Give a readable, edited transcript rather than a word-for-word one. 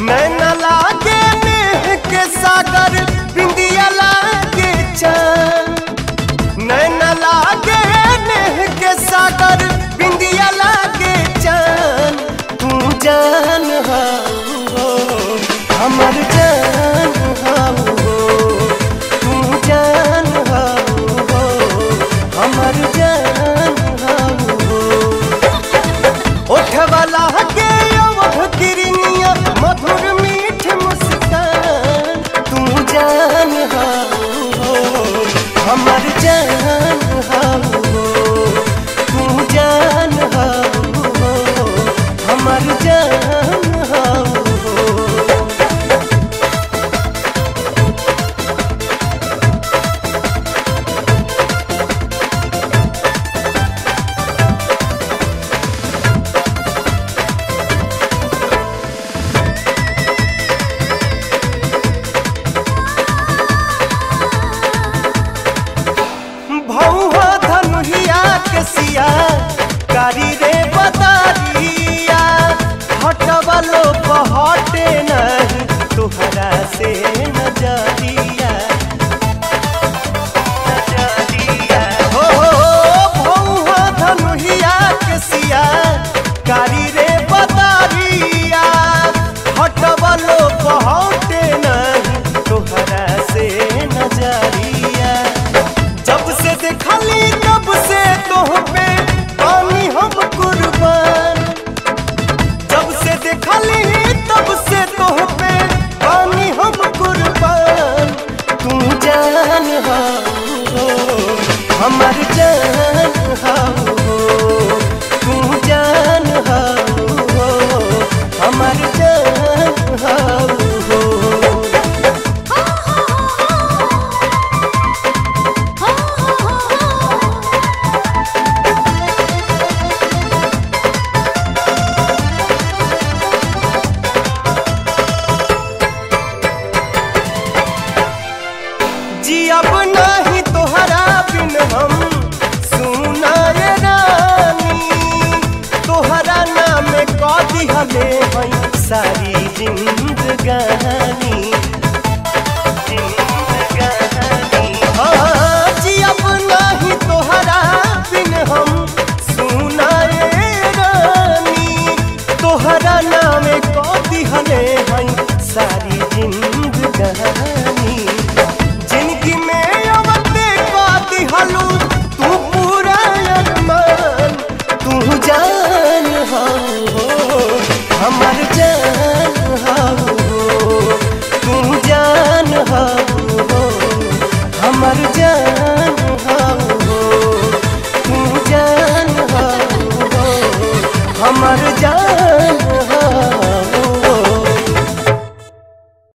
नैना लागे नेह के सागर बिंदिया लागे चांद। नैना लागे नेह के सागर बिंदिया लागे चांद। तू जान हो हमर जान हो, तू जान हो हमर जान हो। ओठवा लागे किरनिया मधुर मीठ मुस्कान। तू जान हो हमर जान हो, तू जान हो हमर जान हो। सिया कारी रे बदारिया हटवलो बहटे नहीं तुहरा से नजरिया। हो भौहा धनुहिया के सिया कारी रे बदारिया हटवलो बहटे नहीं तुहरा से नजरिया। जब से देखली तब से तोह पे पानी हम कुर्बान। जब से देखली तब से तोह पे पानी हम कुर्बान। तू जान हो हमर जान हो, तू जान हो हमर जान हो। जी अब नहीं तोहरा बिन हम सुनाए रानी। तोहरा नाम कह दिहले हैं सारी जिंदगानी। हाँ जी अब नहीं तोहरा बिन हम सुनाए रानी। तोहरा नाम कह दिहले हैं सारी जिंदगानी। हलू तू पूरा अरमान। तू जान हो हमर जान हो, तू जान हो हमर जान हो, तू जान हो हमर जान।